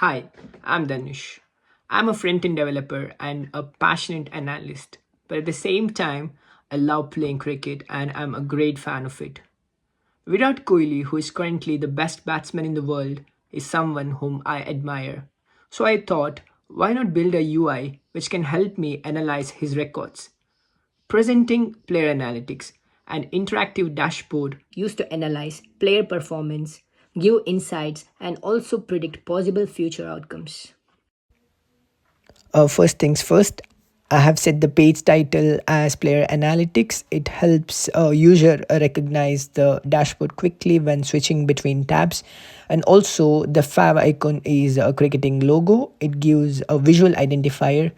Hi, I'm Danish. I'm a front-end developer and a passionate analyst, but at the same time, I love playing cricket and I'm a great fan of it. Virat Kohli, who is currently the best batsman in the world, is someone whom I admire. So I thought, why not build a UI which can help me analyze his records? Presenting player analytics, an interactive dashboard used to analyze player performance, give insights, and also predict possible future outcomes. First things first, I have set the page title as Player Analytics. It helps a user recognize the dashboard quickly when switching between tabs. And also, the fav icon is a cricketing logo. It gives a visual identifier,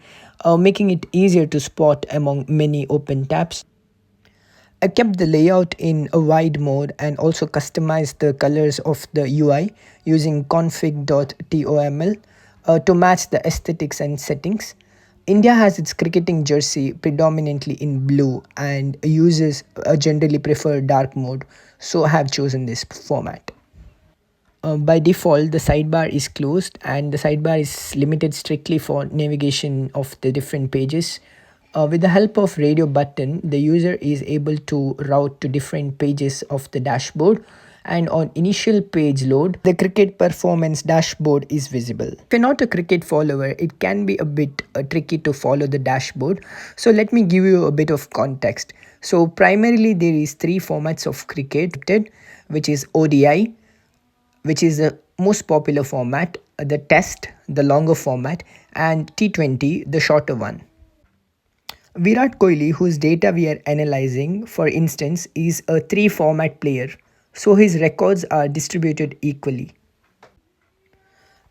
making it easier to spot among many open tabs. I kept the layout in a wide mode and also customized the colors of the UI using config.toml to match the aesthetics and settings. India has its cricketing jersey predominantly in blue and users generally prefer dark mode, so I have chosen this format. By default, the sidebar is closed and the sidebar is limited strictly for navigation of the different pages. With the help of radio button, the user is able to route to different pages of the dashboard, and on initial page load, the cricket performance dashboard is visible. If you're not a cricket follower, it can be a bit tricky to follow the dashboard. So let me give you a bit of context. So primarily there is three formats of cricket, which is ODI, which is the most popular format, the test, the longer format, and T20, the shorter one. Virat Kohli, whose data we are analyzing, for instance, is a three format player, so his records are distributed equally.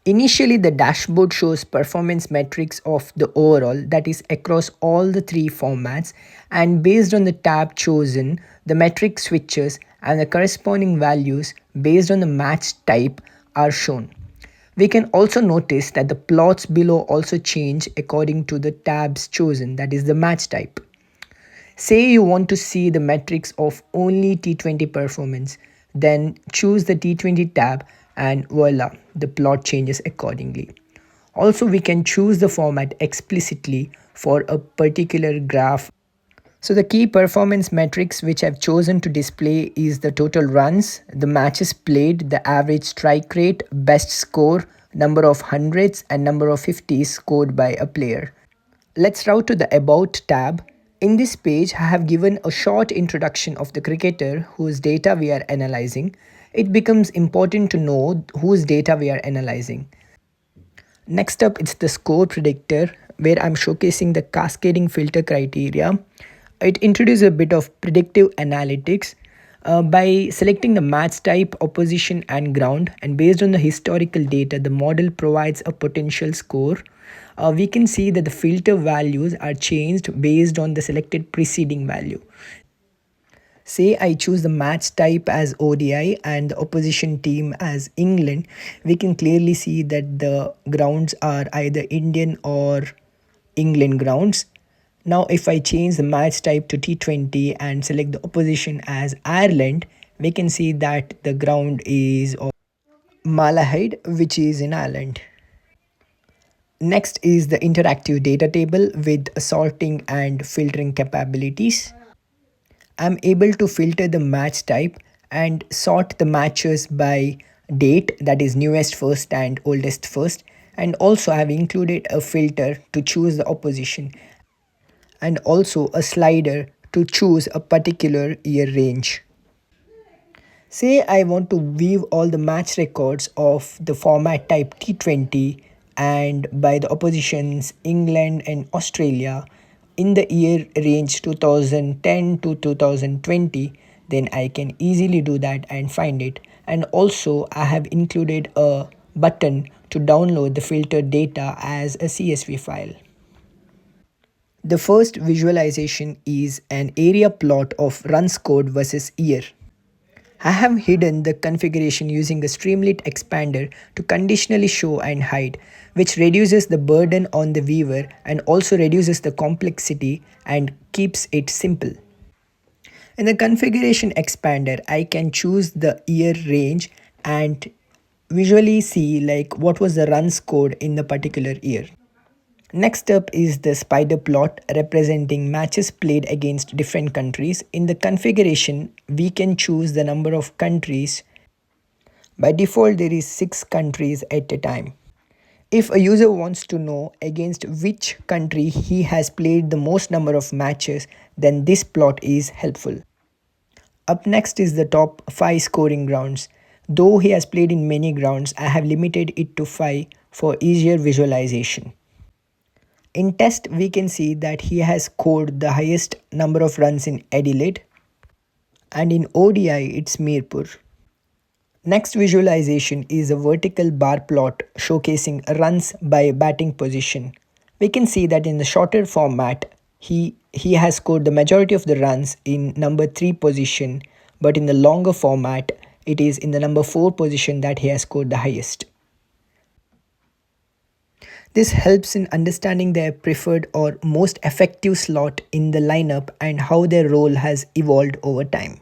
Initially, the dashboard shows performance metrics of the overall, that is across all the three formats, and based on the tab chosen, the metric switches and the corresponding values based on the match type are shown. We can also notice that the plots below also change according to the tabs chosen, that is the match type. Say you want to see the metrics of only T20 performance, then choose the T20 tab and voila, the plot changes accordingly. Also, we can choose the format explicitly for a particular graph. So the key performance metrics which I've chosen to display is the total runs, the matches played, the average strike rate, best score, number of hundreds and number of 50s scored by a player. Let's route to the About tab. In this page, I have given a short introduction of the cricketer whose data we are analyzing. It becomes important to know whose data we are analyzing. Next up, it's the score predictor where I'm showcasing the cascading filter criteria. It introduces a bit of predictive analytics by selecting the match type, opposition, and ground. And based on the historical data, the model provides a potential score. We can see that the filter values are changed based on the selected preceding value. Say I choose the match type as ODI and the opposition team as England, we can clearly see that the grounds are either Indian or England grounds. Now if I change the match type to T20 and select the opposition as Ireland, we can see that the ground is of Malahide, which is in Ireland. Next is the interactive data table with sorting and filtering capabilities. I'm able to filter the match type and sort the matches by date, that is newest first and oldest first, and also I have included a filter to choose the opposition and also a slider to choose a particular year range. Say I want to view all the match records of the format type T20 and by the oppositions England and Australia in the year range 2010 to 2020, then I can easily do that and find it. And also I have included a button to download the filtered data as a CSV file. The first visualization is an area plot of runs scored versus year. I have hidden the configuration using a Streamlit expander to conditionally show and hide, which reduces the burden on the viewer and also reduces the complexity and keeps it simple. In the configuration expander, I can choose the year range and visually see like what was the run scored in the particular year. Next up is the spider plot representing matches played against different countries. In the configuration, we can choose the number of countries. By default, there is 6 countries at a time. If a user wants to know against which country he has played the most number of matches, then this plot is helpful. Up next is the top 5 scoring grounds. Though he has played in many grounds, I have limited it to 5 for easier visualization. In test, we can see that he has scored the highest number of runs in Adelaide, and in ODI it's Mirpur. Next visualization is a vertical bar plot showcasing runs by batting position. We can see that in the shorter format, he has scored the majority of the runs in number 3 position, but in the longer format, it is in the number 4 position that he has scored the highest. This helps in understanding their preferred or most effective slot in the lineup and how their role has evolved over time.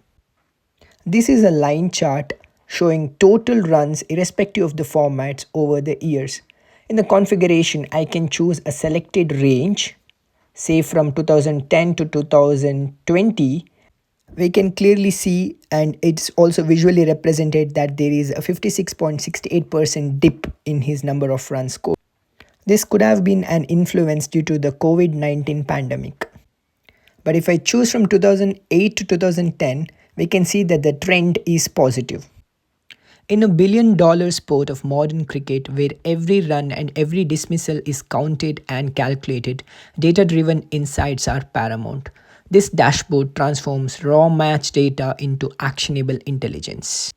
This is a line chart showing total runs irrespective of the formats over the years. In the configuration, I can choose a selected range, say from 2010 to 2020. We can clearly see, and it's also visually represented, that there is a 56.68% dip in his number of runs scored. This could have been an influence due to the COVID-19 pandemic. But if I choose from 2008 to 2010, we can see that the trend is positive. In a billion-dollar sport of modern cricket where every run and every dismissal is counted and calculated, data-driven insights are paramount. This dashboard transforms raw match data into actionable intelligence.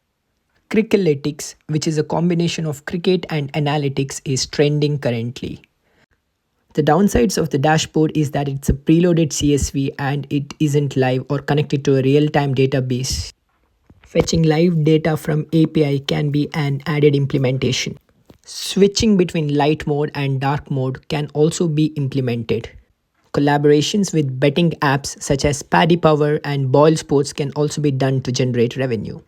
Crickalytics, which is a combination of cricket and analytics, is trending currently. The downsides of the dashboard is that it's a preloaded CSV and it isn't live or connected to a real-time database. Fetching live data from API can be an added implementation. Switching between light mode and dark mode can also be implemented. Collaborations with betting apps such as Paddy Power and Boyle Sports can also be done to generate revenue.